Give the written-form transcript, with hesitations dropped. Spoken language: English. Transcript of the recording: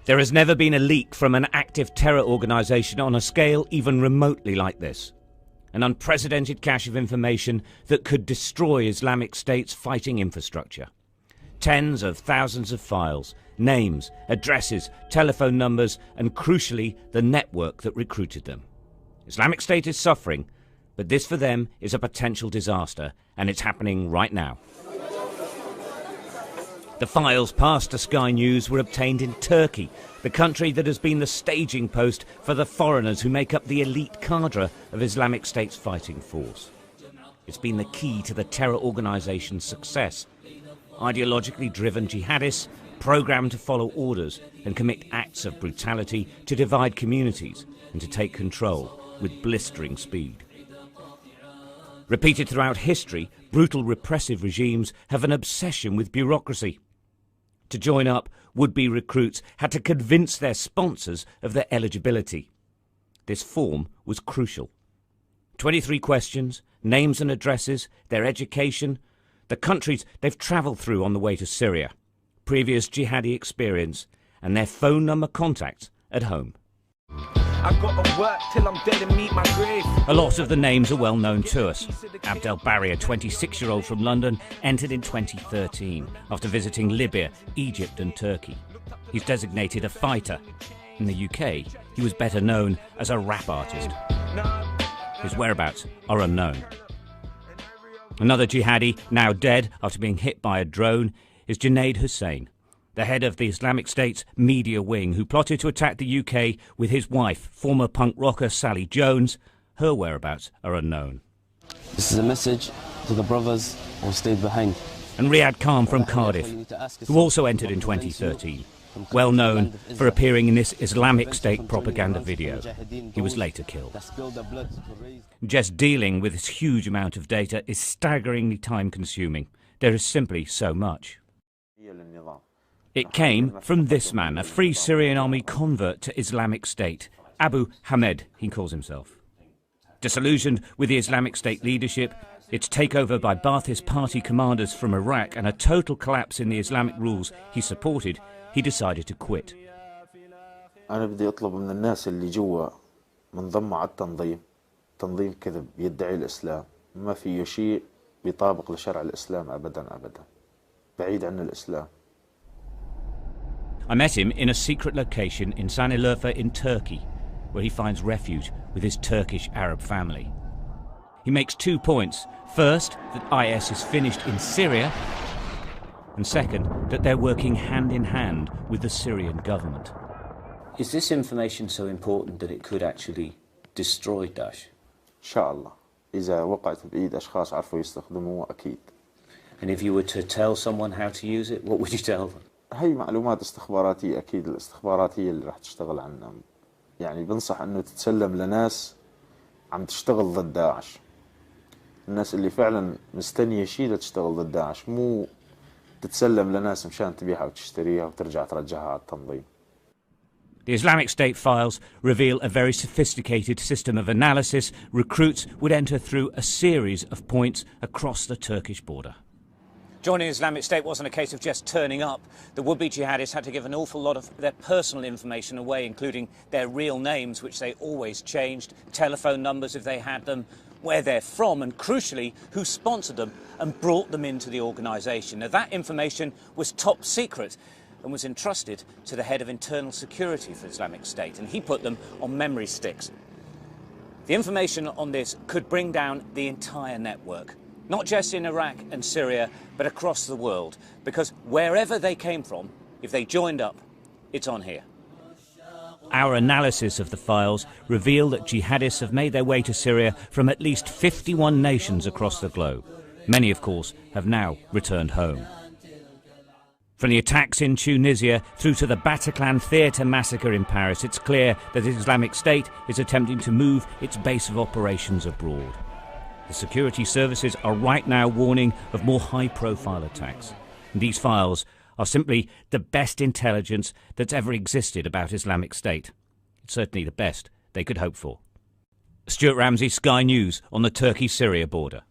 There has never been a leak from an active terror organisation on a scale even remotely like this. An unprecedented cache of information that could destroy Islamic State's fighting infrastructure. Tens of thousands of files, names, addresses, telephone numbers, and crucially, the network that recruited them. Islamic State is suffering, but this for them is a potential disaster, and it's happening right now. The files passed to Sky News were obtained in Turkey, the country that has been the staging post for the foreigners who make up the elite cadre of Islamic State's fighting force. It's been the key to the terror organisation's success. Ideologically driven jihadists programmed to follow orders and commit acts of brutality to divide communities and to take control with blistering speed. Repeated throughout history, brutal repressive regimes have an obsession with bureaucracy. To join up, would-be recruits had to convince their sponsors of their eligibility. This form was crucial. 23 questions, names and addresses, their education, the countries they've travelled through on the way to Syria, previous jihadi experience, and their phone number contacts at home. I gotta work till I'm dead and meet my grave. A lot of the names are well known to us. Abd el-Bari, a 26-year-old from London, entered in 2013 after visiting Libya, Egypt and Turkey. He's designated a fighter. In the UK, he was better known as a rap artist. His whereabouts are unknown. Another jihadi, now dead after being hit by a drone, is Junaid Hussain, the head of the Islamic State's media wing, who plotted to attack the UK with his wife, former punk rocker Sally Jones. Her whereabouts are unknown. This is a message to the brothers who stayed behind. And Riyad Khan from Cardiff, who also entered in 2013, well known for appearing in this Islamic State propaganda video. He was later killed. Just dealing with this huge amount of data is staggeringly time-consuming. There is simply so much. It came from this man, a Free Syrian Army convert to Islamic State. Abu Hamed, he calls himself. Disillusioned with the Islamic State leadership, its takeover by Ba'athist party commanders from Iraq and a total collapse in the Islamic rules he supported, he decided to quit. أنا بدي أطلب من الناس اللي جوا منضمة على التنظيم، تنظيم كذب يدعي الإسلام، ما فيه شيء بيطابق لشرع الإسلام أبدا أبدا، بعيد عن الإسلام. I met him in a secret location in Sanilurfa in Turkey, where he finds refuge with his Turkish Arab family. He makes 2 points. First, that IS is finished in Syria, and second, that they're working hand in hand with the Syrian government. Is this information so important that it could actually destroy Daesh? إن شاء الله إذا وقعت بإيد أشخاص عرفوا يستخدموه أكيد. And if you were to tell someone how to use it, what would you tell them? هي معلومات استخباراتية أكيد الاستخبارات هي اللي راح تشتغل عنا. يعني بنصح إنه تتسلم لناس عم تشتغل ضد داعش. الناس اللي فعلا مستنية شيء لتشتغل ضد داعش، مو تتسلم لناس مشان تبيعها وتشتريها وترجع ترجعها على التنظيم. The Islamic State files reveal a very sophisticated system of analysis. Recruits would enter through a series of points across the Turkish border. Joining Islamic State wasn't a case of just turning up. The would-be jihadists had to give an awful lot of their personal information away, including their real names, which they always changed, telephone numbers if they had them, where they're from, and crucially, who sponsored them and brought them into the organisation. Now, that information was top secret and was entrusted to the head of internal security for Islamic State, and he put them on memory sticks. The information on this could bring down the entire network, not just in Iraq and Syria, but across the world, because wherever they came from, if they joined up, it's on here. Our analysis of the files reveal that jihadists have made their way to Syria from at least 51 nations across the globe. Many, of course, have now returned home. From the attacks in Tunisia through to the Bataclan theatre massacre in Paris, it's clear that the Islamic State is attempting to move its base of operations abroad. The security services are right now warning of more high-profile attacks. And these files are simply the best intelligence that's ever existed about Islamic State. It's certainly the best they could hope for. Stuart Ramsey, Sky News, on the Turkey-Syria border.